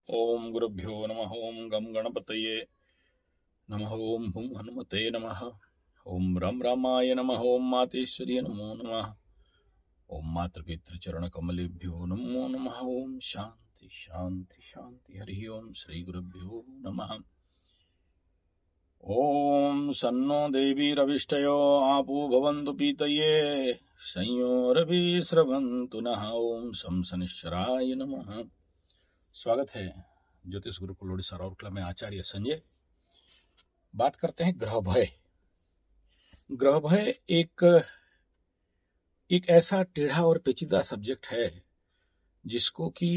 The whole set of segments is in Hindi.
ओम गुरुभ्यो नमः। ओम गम गणपतये नमः। ओम हुम हनुमते नमः। ओम रम रामाय नमः। ओम मातेश्वर्य नमो नमः। ओम मातृपितृचरण कमलेभ्यो नमो नमः। ओम शांति शांति शांति। हरि ओम श्री गुरुभ्यो नमः। ओम सन्नो देवी रविष्टयो आपो भवन्तु पीतये संयोरभि स्रवन्तु नः। ओम शं शनिश्चराय नमः। स्वागत है ज्योतिष गुरुकुल ओडिशा राउरकेला में आचार्य संजय। बात करते हैं ग्रह भय। ग्रह भय एक ऐसा टेढ़ा और पेचीदा सब्जेक्ट है जिसको कि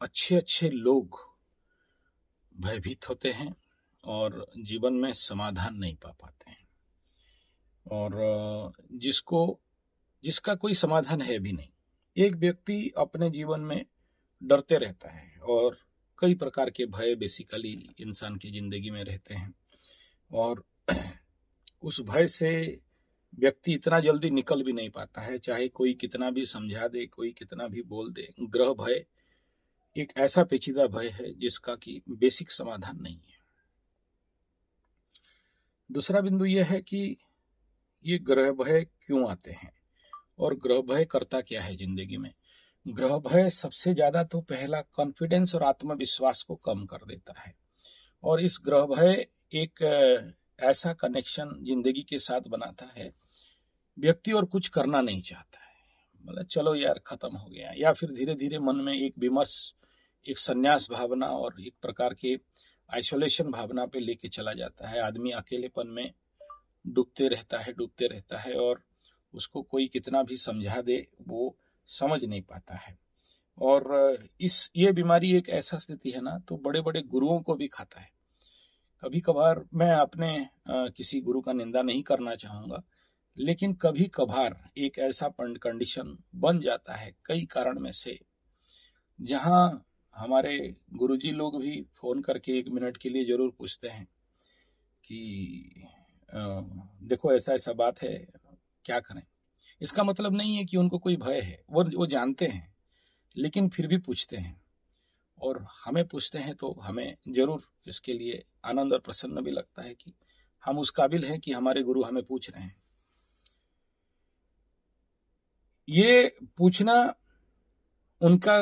अच्छे अच्छे लोग भयभीत होते हैं और जीवन में समाधान नहीं पा पाते हैं, और जिसका कोई समाधान है भी नहीं। एक व्यक्ति अपने जीवन में डरते रहता है और कई प्रकार के भय बेसिकली इंसान की जिंदगी में रहते हैं, और उस भय से व्यक्ति इतना जल्दी निकल भी नहीं पाता है, चाहे कोई कितना भी समझा दे, कोई कितना भी बोल दे। ग्रह भय एक ऐसा पेचीदा भय है जिसका कि बेसिक समाधान नहीं है। दूसरा बिंदु यह है कि ये ग्रह भय क्यों आते हैं और ग्रह भय करता क्या है जिंदगी में। ग्रह भय सबसे ज्यादा तो पहला कॉन्फिडेंस और आत्मविश्वास को कम कर देता है, और इस ग्रह भय एक ऐसा कनेक्शन जिंदगी के साथ बनाता है, व्यक्ति और कुछ करना नहीं चाहता है, मतलब चलो यार खत्म हो गया, या फिर धीरे धीरे मन में एक विमर्श, एक संन्यास भावना और एक प्रकार के आइसोलेशन भावना पे लेके चला जाता है। आदमी अकेलेपन में डूबते रहता है और उसको कोई कितना भी समझा दे वो समझ नहीं पाता है। और ये बीमारी एक ऐसा स्थिति है ना, तो बड़े बड़े गुरुओं को भी खाता है। कभी कभार मैं अपने किसी गुरु का निंदा नहीं करना चाहूंगा, लेकिन कभी कभार एक ऐसा कंडीशन बन जाता है कई कारण में से, जहां हमारे गुरुजी लोग भी फोन करके 1 मिनट के लिए जरूर पूछते हैं कि देखो ऐसा ऐसा बात है, क्या करें। इसका मतलब नहीं है कि उनको कोई भय है, वो जानते हैं, लेकिन फिर भी पूछते हैं, और हमें पूछते हैं तो हमें जरूर इसके लिए आनंद और प्रसन्न भी लगता है कि हम उस काबिल हैं कि हमारे गुरु हमें पूछ रहे हैं। ये पूछना उनका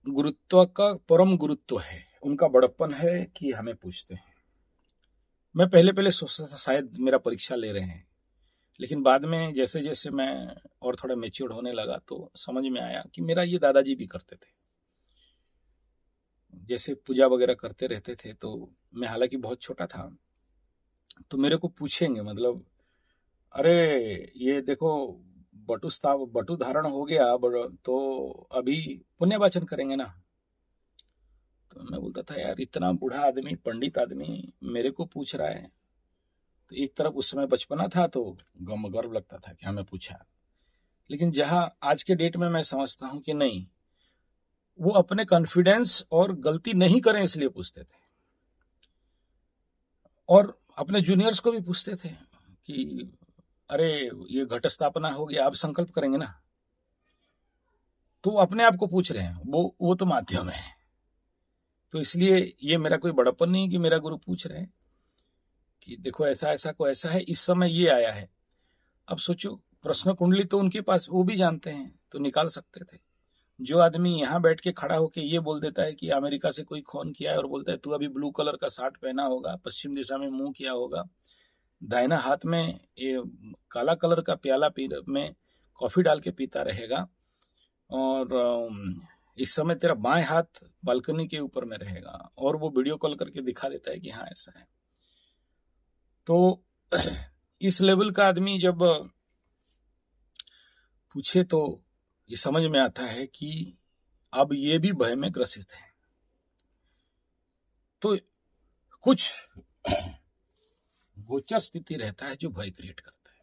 गुरुत्व का परम गुरुत्व है, उनका बड़प्पन है कि हमें पूछते हैं। मैं पहले पहले सोचता था शायद मेरा परीक्षा ले रहे हैं, लेकिन बाद में जैसे जैसे मैं और थोड़ा मेच्योर होने लगा तो समझ में आया कि मेरा ये दादाजी भी करते थे। जैसे पूजा वगैरह करते रहते थे, तो मैं हालांकि बहुत छोटा था, तो मेरे को पूछेंगे, मतलब अरे ये देखो बटु धारण हो गया, तो अभी पुण्य वाचन करेंगे ना। तो मैं बोलता था यार इतना बूढ़ा आदमी, पंडित आदमी मेरे को पूछ रहा है। तो एक तरफ उस समय बचपना था तो गर्व लगता था कि हमें पूछा, लेकिन जहां आज के डेट में मैं समझता हूं कि नहीं, वो अपने कॉन्फिडेंस और गलती नहीं करें इसलिए पूछते थे, और अपने जूनियर्स को भी पूछते थे कि अरे ये घट स्थापना हो गया, अब संकल्प करेंगे ना। तो अपने आप को पूछ रहे हैं, वो तो माध्यम है। तो इसलिए ये मेरा कोई बड़प्पन नहीं कि मेरा गुरु पूछ रहे हैं कि देखो ऐसा ऐसा को ऐसा है, इस समय ये आया है। अब सोचो, प्रश्न कुंडली तो उनके पास, वो भी जानते हैं तो निकाल सकते थे। जो आदमी यहाँ बैठ के खड़ा होके ये बोल देता है कि अमेरिका से कोई फोन किया है और बोलता है तू अभी ब्लू कलर का शर्ट पहना होगा, पश्चिम दिशा में मुंह किया होगा, दाहिना हाथ में ये काला कलर का प्याला में कॉफी डाल के पीता रहेगा, और इस समय तेरा बाएं हाथ बालकनी के ऊपर में रहेगा, और वो वीडियो कॉल करके दिखा देता है कि हाँ ऐसा है। तो इस लेवल का आदमी जब पूछे तो ये समझ में आता है कि अब ये भी भय में ग्रसित है। तो कुछ गोचर स्थिति रहता है जो भय क्रिएट करता है।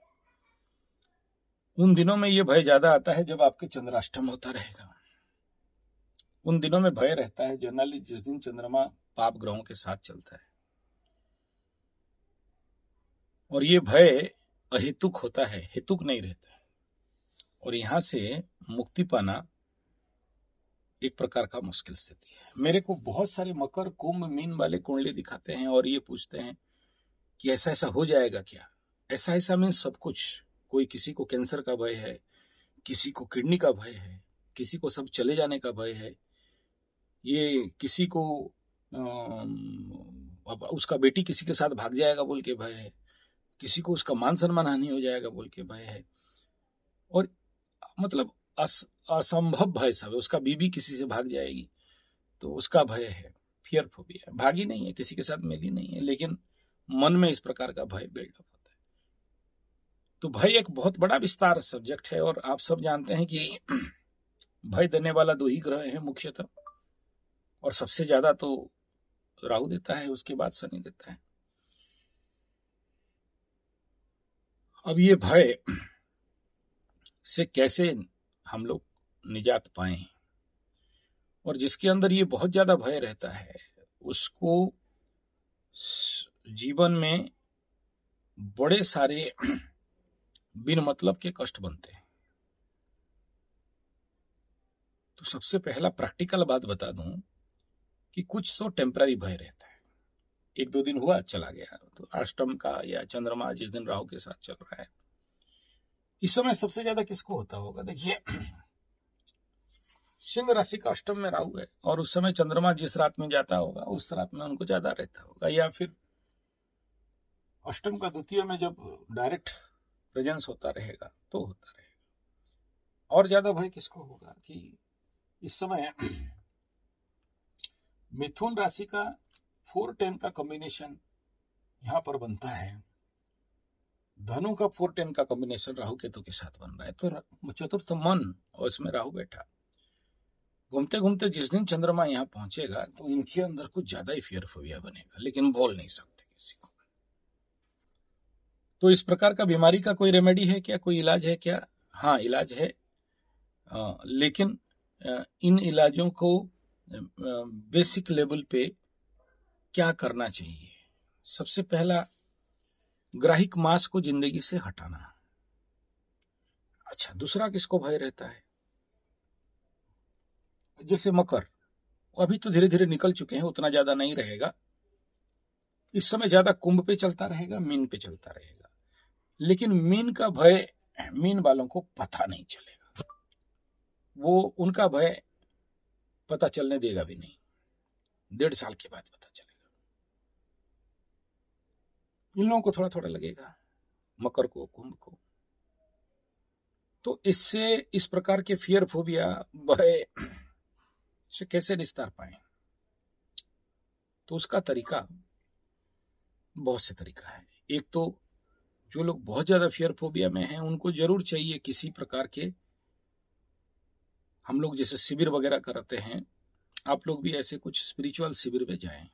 उन दिनों में ये भय ज्यादा आता है जब आपके चंद्राष्टम होता रहेगा। उन दिनों में भय रहता है जनरली जिस दिन चंद्रमा पाप ग्रहों के साथ चलता है, और ये भय अहेतुक होता है, हेतुक नहीं रहता है। और यहां से मुक्ति पाना एक प्रकार का मुश्किल स्थिति है। मेरे को बहुत सारे मकर कुंभ मीन वाले कुंडली दिखाते हैं और ये पूछते हैं कि ऐसा ऐसा हो जाएगा क्या। ऐसा ऐसा मीन्स सब कुछ। कोई किसी को कैंसर का भय है, किसी को किडनी का भय है, किसी को सब चले जाने का भय है, ये किसी को अब उसका बेटी किसी के साथ भाग जाएगा बोल के भय है, किसी को उसका मान सम्मान हानि हो जाएगा बोल के भय है, और मतलब असंभव भय सब है। उसका बीबी किसी से भाग जाएगी तो उसका भय है, फियर फोबिया। भागी नहीं है, किसी के साथ मिली नहीं है, लेकिन मन में इस प्रकार का भय बिल्डअप होता है। तो भय एक बहुत बड़ा विस्तार सब्जेक्ट है, और आप सब जानते हैं कि भय देने वाला 2 ही ग्रह है मुख्यतः, और सबसे ज्यादा तो राहु देता है, उसके बाद शनि देता है। अब ये भय से कैसे हम लोग निजात पाएं, और जिसके अंदर ये बहुत ज्यादा भय रहता है उसको जीवन में बड़े सारे बिन मतलब के कष्ट बनते हैं। तो सबसे पहला प्रैक्टिकल बात बता दूं कि कुछ तो टेम्पररी भय रहता है, 1-2 दिन हुआ चला गया। तो अष्टम का या चंद्रमा जिस दिन राहु के साथ चल रहा है, इस समय सबसे ज्यादा किसको होता होगा? देखिए, सिंह राशि का अष्टम में राहु है, और उस समय चंद्रमा जिस रात में जाता होगा उस रात में उनको ज्यादा रहता होगा, या फिर अष्टम का द्वितीय में जब डायरेक्ट प्रेजेंस होता रहेगा तो होता रहेगा। और ज्यादा भय किसको होगा कि इस समय मिथुन राशि का 4-10 का कॉम्बिनेशन यहां पर बनता है, धनु का 4-10 का कॉम्बिनेशन राहु केतु के साथ बन रहा है। तो चतुर्थ मन और इसमें राहु बैठा, घूमते घूमते जिस दिन चंद्रमा यहाँ पहुंचेगा तो इनके अंदर कुछ ज्यादा ही फियर फोबिया बनेगा, लेकिन बोल नहीं सकते किसी को। तो इस प्रकार का बीमारी का कोई रेमेडी है क्या, कोई इलाज है क्या? हाँ, इलाज है, लेकिन इन इलाजों को बेसिक लेवल पे क्या करना चाहिए? सबसे पहला, ग्राहिक मास को जिंदगी से हटाना। अच्छा, दूसरा किसको भय रहता है? जैसे मकर, अभी तो धीरे धीरे निकल चुके हैं, उतना ज्यादा नहीं रहेगा इस समय, ज्यादा कुंभ पे चलता रहेगा, मीन पे चलता रहेगा। लेकिन मीन का भय मीन वालों को पता नहीं चलेगा, वो उनका भय पता चलने देगा भी नहीं, 1.5 साल के बाद पता चलेगा। इन लोगों को थोड़ा थोड़ा लगेगा, मकर को, कुंभ को। तो इससे इस प्रकार के फियर फोबिया भय से कैसे निस्तार पाए? तो उसका तरीका, बहुत से तरीका है। एक तो जो लोग बहुत ज्यादा फियर फोबिया में हैं उनको जरूर चाहिए किसी प्रकार के, हम लोग जैसे शिविर वगैरह कराते हैं, आप लोग भी ऐसे कुछ स्पिरिचुअल शिविर में जाएं।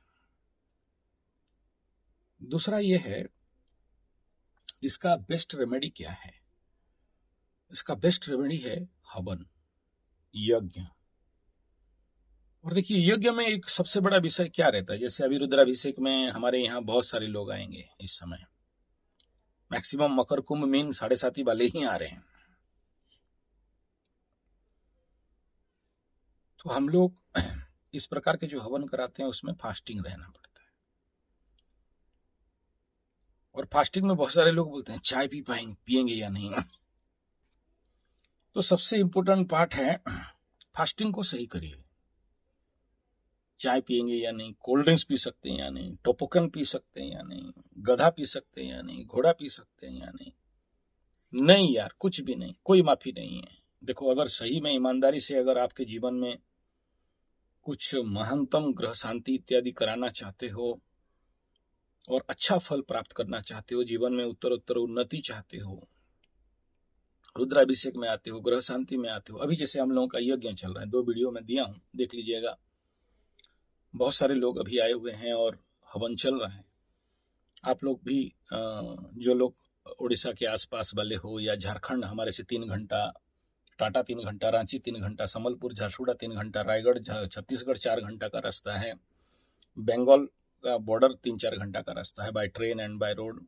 दूसरा ये है, इसका बेस्ट रेमेडी क्या है? इसका बेस्ट रेमेडी है हवन, यज्ञ। और देखिए, यज्ञ में एक सबसे बड़ा विषय क्या रहता है? जैसे अभी रुद्राभिषेक में हमारे यहाँ बहुत सारे लोग आएंगे इस समय, मैक्सिमम मकर कुंभ मीन 7.5 वाले ही आ रहे हैं। तो हम लोग इस प्रकार के जो हवन कराते हैं उसमें फास्टिंग रहना पड़ता है। और फास्टिंग में बहुत सारे लोग बोलते हैं चाय पिएंगे या नहीं। तो सबसे इंपॉर्टेंट पार्ट है, फास्टिंग को सही करिए। चाय पिएंगे या नहीं, कोल्ड ड्रिंक्स पी सकते हैं या नहीं, टोपोकन पी सकते हैं या नहीं, गधा पी सकते हैं या नहीं, घोड़ा पी सकते हैं या नहीं। नहीं यार, कुछ भी नहीं, कोई माफी नहीं है। देखो, अगर सही में ईमानदारी से अगर आपके जीवन में कुछ महत्तम ग्रह शांति इत्यादि कराना चाहते हो और अच्छा फल प्राप्त करना चाहते हो, जीवन में उत्तर उन्नति चाहते हो, रुद्राभिषेक में आते हो, ग्रह शांति में आते हो, अभी जैसे हम लोगों का यज्ञ चल रहा है, 2 वीडियो में दिया हूं, देख लीजिएगा। बहुत सारे लोग अभी आए हुए हैं और हवन चल रहा है। आप लोग भी जो लोग उड़ीसा के आसपास वाले हो या झारखंड, हमारे से 3 घंटा, टाटा 3 घंटा, रांची 3 घंटा, संबलपुर झारसुगुड़ा 3 घंटा, रायगढ़ छत्तीसगढ़ 4 घंटा का रास्ता है, बंगाल का बॉर्डर 3-4 घंटा का रास्ता है by train and by road.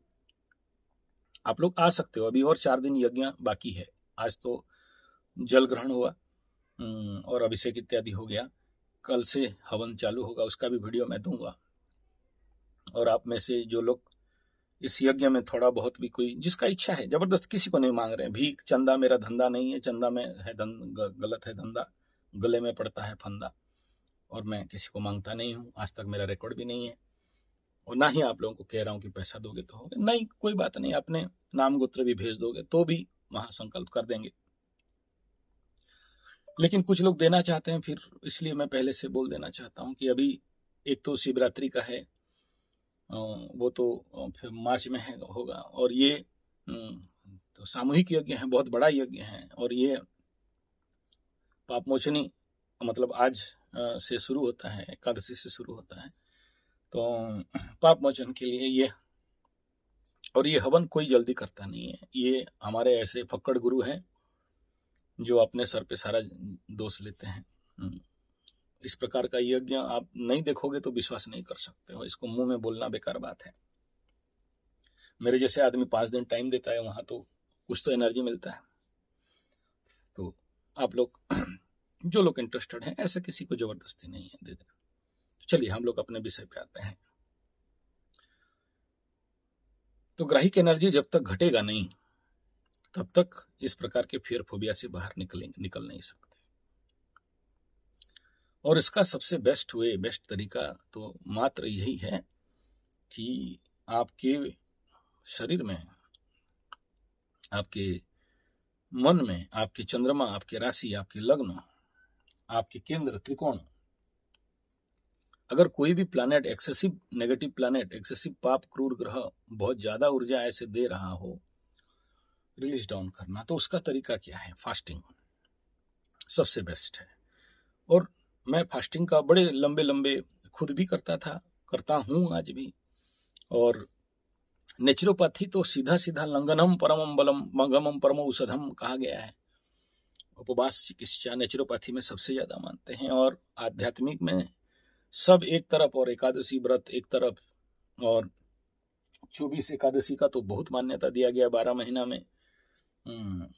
आप लोग आ सकते हो। अभी और 4 दिन यज्ञ बाकी है। आज तो जल ग्रहण हुआ, और अभिषेक इत्यादि हो गया। कल से हवन चालू होगा, उसका भी वीडियो मैं दूंगा। और आप में से जो लोग इस यज्ञ में थोड़ा बहुत भी, कोई जिसका इच्छा है, जबरदस्त किसी को नहीं मांग रहे हैं भीख चंदा, मेरा धंधा नहीं है, चंदा में है गलत है धंधा, गले में पड़ता है फंदा। और मैं किसी को मांगता नहीं हूँ, आज तक मेरा रिकॉर्ड भी नहीं है, और ना ही आप लोगों को कह रहा हूँ कि पैसा दोगे तो होगा, नहीं, कोई बात नहीं, अपने नाम गोत्र भी भेज दोगे तो भी महासंकल्प कर देंगे। लेकिन कुछ लोग देना चाहते हैं, फिर इसलिए मैं पहले से बोल देना चाहता हूँ कि अभी एक तो शिवरात्रि का है, वो तो फिर मार्च में होगा, और ये तो सामूहिक यज्ञ है, बहुत बड़ा यज्ञ है, और ये पापमोचनी मतलब आज से शुरू होता है, एकादशी से शुरू होता है, तो पाप मोचन के लिए ये, और ये हवन कोई जल्दी करता नहीं है, ये हमारे ऐसे फक्कड़ गुरु हैं जो अपने सर पे सारा दोष लेते हैं। इस प्रकार का यज्ञ आप नहीं देखोगे तो विश्वास नहीं कर सकते हो, इसको मुंह में बोलना बेकार बात है। मेरे जैसे आदमी 5 दिन टाइम देता है वहां, तो कुछ तो एनर्जी मिलता है। तो आप लोग जो लोग इंटरेस्टेड हैं, ऐसे किसी को जबरदस्ती नहीं है, दे देना। तो चलिए हम लोग अपने विषय पे आते हैं। तो ग्राहिक एनर्जी जब तक घटेगा नहीं, तब तक इस प्रकार के फियर फोबिया से बाहर निकल नहीं सकते। और इसका सबसे बेस्ट तरीका तो मात्र यही है कि आपके शरीर में, आपके मन में, आपके चंद्रमा, आपके राशि, आपके लग्न, आपके केंद्र त्रिकोण, अगर कोई भी planet excessive negative planet, excessive पाप क्रूर ग्रह बहुत ज्यादा ऊर्जा ऐसे दे रहा हो, रिलीज डाउन करना, तो उसका तरीका क्या है? फास्टिंग सबसे बेस्ट है। और मैं फास्टिंग का बड़े लंबे खुद भी करता था, करता हूं आज भी। और नेचुरोपैथी तो सीधा सीधा लंघनम परमम बलम मंगमम परम औषधम कहा गया है। उपवास चिकित्सा नेचुरोपैथी में सबसे ज्यादा मानते हैं, और आध्यात्मिक में सब एक तरफ, और एकादशी व्रत एक तरफ, और 24 एकादशी का तो बहुत मान्यता दिया गया 12 महीना में।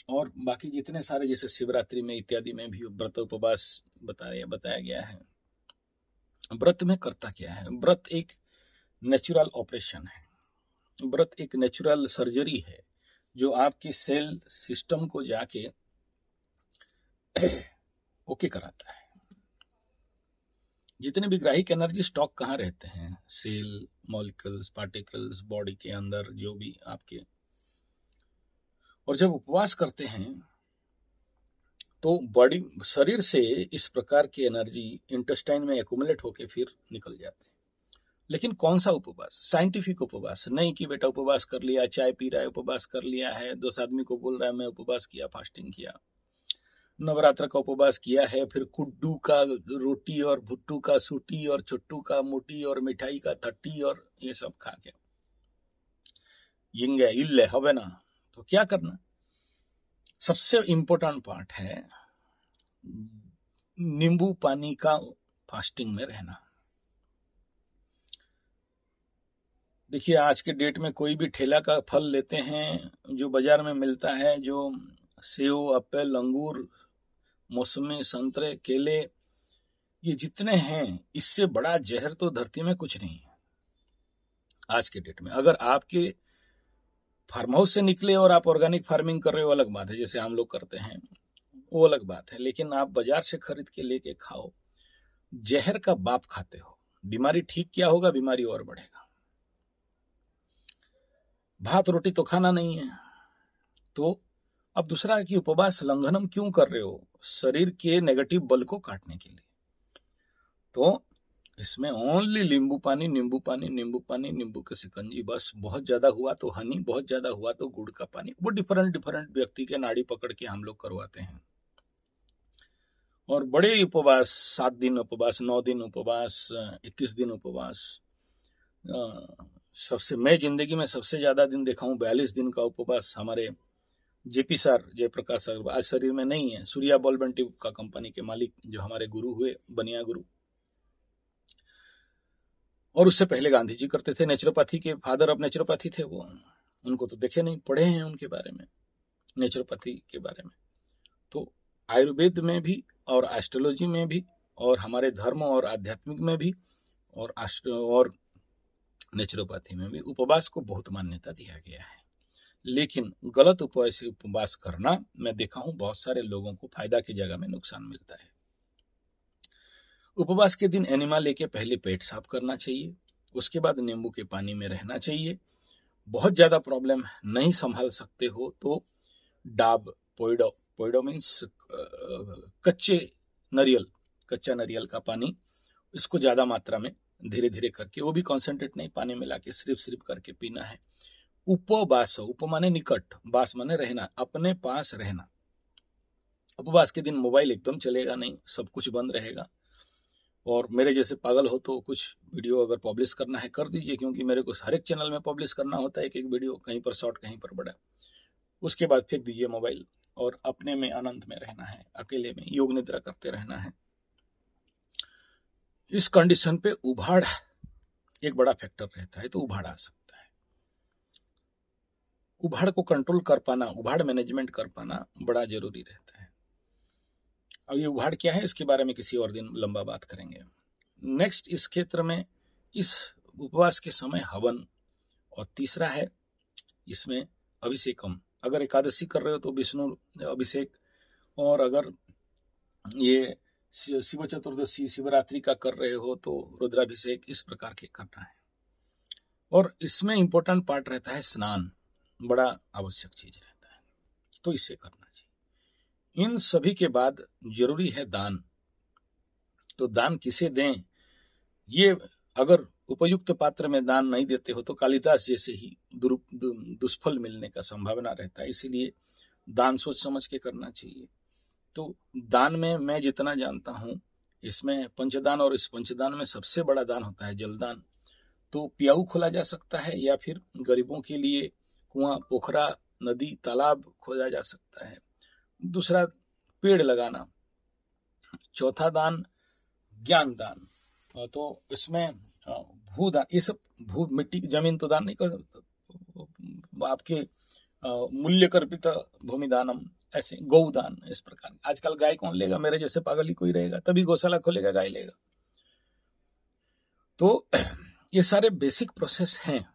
और बाकी जितने सारे, जैसे शिवरात्रि में इत्यादि में भी व्रत उपवास बताया गया है। व्रत में करता क्या है? व्रत एक नेचुरल ऑपरेशन है, व्रत एक नेचुरल सर्जरी है, जो आपके सेल सिस्टम को जाके ओके कराता है। जितने भी ग्राहिक एनर्जी स्टॉक कहाँ रहते हैं? सेल, मॉलिक्यूल्स, पार्टिकल्स, बॉडी के अंदर जो भी आपके। और जब उपवास करते हैं तो बॉडी, शरीर से इस प्रकार की एनर्जी इंटेस्टाइन में एक्यूमुलेट होके फिर निकल जाती है। लेकिन कौन सा उपवास? साइंटिफिक उपवास नहीं कि बेटा उपवास कर लिया, चाय पी रहा है, उपवास कर लिया है, 10 आदमी को बोल रहा है मैं उपवास किया, फास्टिंग किया, नवरात्र का उपवास किया है, फिर कुड्डू का रोटी और भुट्टू का सूटी और चुट्टू का मोटी और मिठाई का थट्टी और ये सब खा के यिंगे इल्ले हवे ना। तो क्या करना? सबसे इंपॉर्टेंट पार्ट है नींबू पानी का फास्टिंग में रहना। देखिए आज के डेट में कोई भी ठेला का फल लेते हैं, जो बाजार में मिलता है, जो सेव, एप्पल, अंगूर, मौसमी, संतरे, केले, ये जितने हैं, इससे बड़ा जहर तो धरती में कुछ नहीं है आज के डेट में। अगर आपके फार्म हाउस से निकले और आप ऑर्गेनिक फार्मिंग कर रहे हो, अलग बात है, जैसे हम लोग करते हैं, वो अलग बात है। लेकिन आप बाजार से खरीद के लेके खाओ, जहर का बाप खाते हो, बीमारी ठीक क्या होगा? बीमारी और बढ़ेगा। भात रोटी तो खाना नहीं है। तो अब दूसरा कि उपवास लंघनम क्यों कर रहे हो? शरीर के नेगेटिव बल को काटने के लिए। तो इसमें ओनली नींबू पानी, नींबू पानी, नींबू पानी, नींबू की शिकंजी, बस। बहुत ज्यादा हुआ तो हनी, बहुत ज्यादा हुआ तो गुड़ का पानी। वो डिफरेंट व्यक्ति के नाड़ी पकड़ के हम लोग करवाते हैं। और बड़े उपवास, 7 दिन उपवास, 9 दिन उपवास, 21 दिन उपवास। सबसे, मैं जिंदगी में सबसे ज्यादा दिन देखा हूँ 42 दिन का उपवास। हमारे जेपी सर, जयप्रकाश सर आज शरीर में नहीं है, सूर्या बॉल्ब एंड ट्यूब का कंपनी के मालिक, जो हमारे गुरु हुए, बनिया गुरु। और उससे पहले गांधी जी करते थे, नेचुरोपैथी के फादर ऑफ नेचुरोपैथी थे वो। उनको तो देखे नहीं, पढ़े हैं उनके बारे में, नेचुरोपैथी के बारे में। तो आयुर्वेद में भी और एस्ट्रोलॉजी में भी और हमारे धर्म और आध्यात्मिक में भी और नेचुरोपैथी में भी उपवास को बहुत मान्यता दिया गया है। लेकिन गलत उपाय से उपवास करना मैं देखा हूं बहुत सारे लोगों को फायदा की जगह में नुकसान मिलता है। उपवास के दिन एनिमा लेके पहले पेट साफ करना चाहिए, उसके बाद नींबू के पानी में रहना चाहिए। बहुत ज्यादा प्रॉब्लम नहीं संभाल सकते हो तो डाब, पोइडो मीन्स कच्चा नारियल का पानी, इसको ज्यादा मात्रा में धीरे धीरे करके, वो भी कॉन्सेंट्रेट नहीं, पानी मिला के सिर्फ करके पीना है। उपवास, उप माने निकट, वास माने रहना, अपने पास रहना। उपवास के दिन मोबाइल एकदम चलेगा नहीं, सब कुछ बंद रहेगा। और मेरे जैसे पागल हो तो कुछ वीडियो अगर पब्लिश करना है कर दीजिए, क्योंकि मेरे को हर एक चैनल में पब्लिश करना होता है एक एक वीडियो, कहीं पर शॉर्ट कहीं पर बड़ा। उसके बाद फेंक दीजिए मोबाइल और अपने में आनंद में रहना है, अकेले में योग निद्रा करते रहना है। इस कंडीशन पे उभाड़ एक बड़ा फैक्टर रहता है, तो उभाड़ आ सकता है। उभाड़ को कंट्रोल कर पाना, उभाड़ मैनेजमेंट कर पाना बड़ा जरूरी रहता है। अब ये उभाड़ क्या है इसके बारे में किसी और दिन लंबा बात करेंगे। नेक्स्ट, इस क्षेत्र में इस उपवास के समय हवन, और तीसरा है इसमें अभिषेकम। अगर एकादशी कर रहे हो तो विष्णु अभिषेक, और अगर ये शिव चतुर्दशी शिवरात्रि का कर रहे हो तो रुद्राभिषेक, इस प्रकार के करना है। और इसमें इंपॉर्टेंट पार्ट रहता है स्नान, बड़ा आवश्यक चीज रहता है, तो इसे करना चाहिए। इन सभी के बाद जरूरी है दान। तो दान किसे दें, ये अगर उपयुक्त पात्र में दान नहीं देते हो तो कालिदास जैसे ही दुष्फल मिलने का संभावना रहता है। इसीलिए दान सोच समझ के करना चाहिए। तो दान में मैं जितना जानता हूं, इसमें पंचदान, और इस पंचदान में सबसे बड़ा दान होता है जलदान। तो प्याऊ खोला जा सकता है, या फिर गरीबों के लिए कुआं, पोखरा, नदी, तालाब खोदा जा सकता है। दूसरा पेड़ लगाना। चौथा दान ज्ञान दान। तो इसमें भूदान, ये सब भू मिट्टी की जमीन तो दान नहीं कर, आपके मूल्य कर्पित भूमि दानम, ऐसे गौदान, इस प्रकार। आजकल गाय कौन लेगा, मेरे जैसे पागल ही कोई रहेगा, तभी गौशाला खोलेगा, गाय लेगा। तो ये सारे बेसिक प्रोसेस हैं।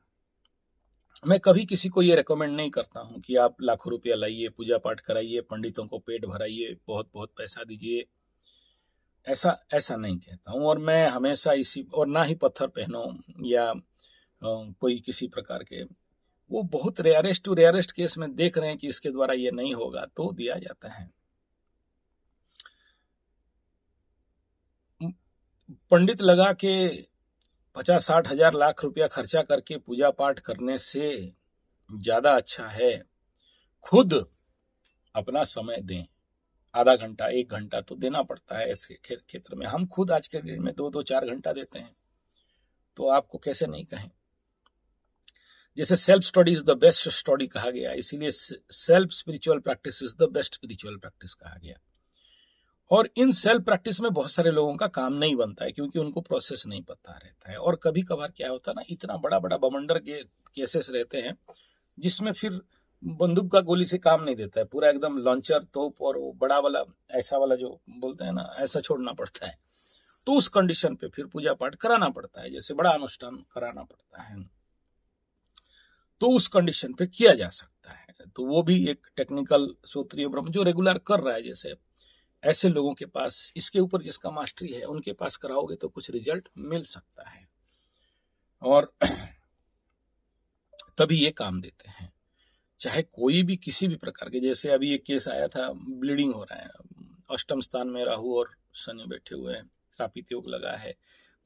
मैं कभी किसी को ये रेकमेंड नहीं करता हूं कि आप लाखों रुपया लाइए, पूजा पाठ कराइए, पंडितों को पेट भराइए, बहुत बहुत पैसा दीजिए, ऐसा नहीं कहता हूं। और मैं हमेशा इसी, और ना ही पत्थर पहनो या कोई किसी प्रकार के, वो बहुत रेयरेस्ट टू रेयरेस्ट केस में देख रहे हैं कि इसके द्वारा ये नहीं होगा तो दिया जाता है। पंडित लगा के 50-60 हजार लाख रुपया खर्चा करके पूजा पाठ करने से ज्यादा अच्छा है खुद अपना समय दें। आधा घंटा, 1 घंटा तो देना पड़ता है ऐसे क्षेत्र में। हम खुद आज के दिन में 2-4 घंटा देते हैं, तो आपको कैसे नहीं कहें। जैसे self study is the best study कहा गया, इसीलिए self spiritual practice is the best spiritual practice कहा गया। और इन सेल्फ प्रैक्टिस में बहुत सारे लोगों का काम नहीं बनता है, क्योंकि उनको प्रोसेस नहीं पता रहता है। और कभी कभार क्या होता है ना, इतना बड़ा बड़ा बवंडर के केसेस रहते हैं जिसमें फिर बंदूक का गोली से काम नहीं देता है, पूरा एकदम लॉन्चर, तोप और वो बड़ा वाला, ऐसा वाला जो बोलते हैं ना, ऐसा छोड़ना पड़ता है। तो उस कंडीशन पे फिर पूजा पाठ कराना पड़ता है, जैसे बड़ा अनुष्ठान कराना पड़ता है, तो उस कंडीशन पे किया जा सकता है। तो वो भी एक टेक्निकल सूत्रीय ब्रह्म जो रेगुलर कर रहा है, जैसे ऐसे लोगों के पास, इसके ऊपर जिसका मास्टरी है, उनके पास कराओगे तो कुछ रिजल्ट मिल सकता है और तभी ये काम देते हैं। चाहे कोई भी किसी भी प्रकार के, जैसे अभी एक केस आया था, ब्लीडिंग हो रहा है, अष्टम स्थान में राहु और शनि बैठे हुए हैं, श्रापित योग लगा है,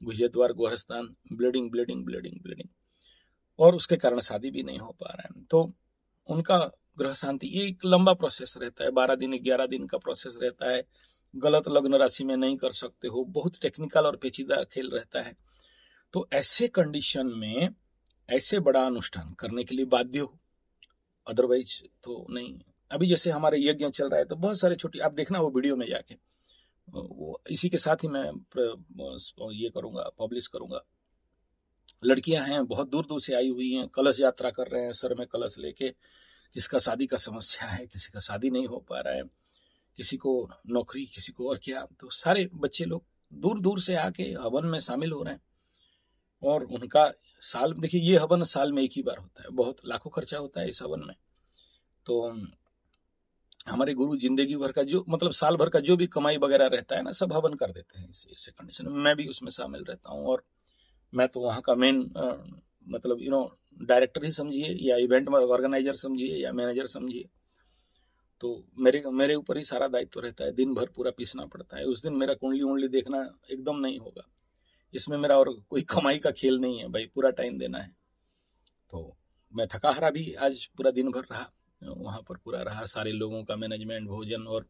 गुह्य द्वार गोरस्थान, ब्लीडिंग ब्लीडिंग ब्लीडिंग ब्लीडिंग, और उसके कारण शादी भी नहीं हो पा रहा है। तो उनका ग्रह शांति, ये एक लंबा प्रोसेस रहता है, 12 दिन 11 दिन का प्रोसेस रहता है। गलत लग्न राशि में नहीं कर सकते हो, बहुत टेक्निकल और पेचीदा खेल रहता है। तो ऐसे कंडीशन में ऐसे बड़ा अनुष्ठान करने के लिए बाध्य हो, अदरवाइज तो नहीं। अभी जैसे हमारे यज्ञ चल रहा है, तो बहुत सारे छोटी, आप देखना वो वीडियो में जाके, वो इसी के साथ ही मैं ये करूंगा, पब्लिश करूंगा। लड़कियां हैं बहुत दूर दूर से आई हुई हैं, कलश यात्रा कर रहे हैं, सर में कलश लेके, किसका शादी का समस्या है, किसी का शादी नहीं हो पा रहा है, किसी को नौकरी, किसी को और क्या, तो सारे बच्चे लोग दूर दूर से आके हवन में शामिल हो रहे हैं। और उनका साल, देखिए ये हवन साल में एक ही बार होता है, बहुत लाखों खर्चा होता है इस हवन में। तो हमारे गुरु जिंदगी भर का जो, मतलब साल भर का जो भी कमाई वगैरह रहता है ना, सब हवन कर देते हैं इस कंडीशन में। मैं भी उसमें शामिल रहता हूँ, और मैं तो वहाँ का मेन मतलब डायरेक्टर ही समझिए, या इवेंट ऑर्गेनाइजर समझिए, या मैनेजर समझिए। तो मेरे ऊपर ही सारा दायित्व रहता है, दिन भर पूरा पीसना पड़ता है। उस दिन मेरा कुंडली उंडली देखना एकदम नहीं होगा, इसमें मेरा और कोई कमाई का खेल नहीं है भाई, पूरा टाइम देना है। तो मैं थका हारा भी आज पूरा दिन भर रहा वहाँ पर, पूरा रहा, सारे लोगों का मैनेजमेंट, भोजन, और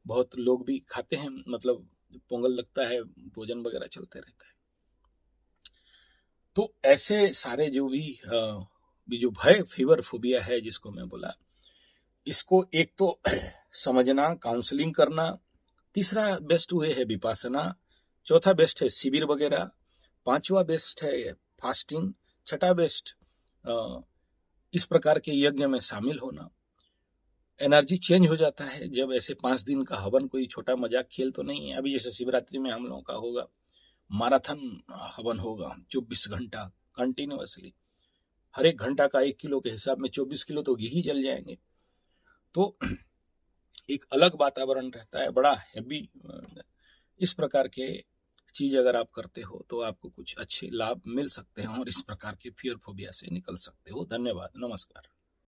बहुत लोग भी खाते हैं, मतलब पोंगल लगता है, भोजन वगैरह चलते रहता है। तो ऐसे सारे जो भी जो भय, फीवर, फोबिया है जिसको मैं बोला, इसको एक तो समझना, काउंसलिंग करना, तीसरा बेस्ट वे है विपासना, चौथा बेस्ट है शिविर वगैरह, पांचवा बेस्ट है फास्टिंग, छठा बेस्ट इस प्रकार के यज्ञ में शामिल होना। एनर्जी चेंज हो जाता है जब ऐसे 5 दिन का हवन, कोई छोटा मजाक खेल तो नहीं है। अभी जैसे शिवरात्रि में हम लोगों का होगा माराथन हवन, होगा 24 घंटा कंटिन्यूअसली, हर एक घंटा का 1 किलो के हिसाब में 24 किलो तो घी ही जल जाएंगे। तो एक अलग वातावरण रहता है, बड़ा हैवी। इस प्रकार के चीज अगर आप करते हो तो आपको कुछ अच्छे लाभ मिल सकते हैं, और इस प्रकार के फियर फोबिया से निकल सकते हो। धन्यवाद, नमस्कार।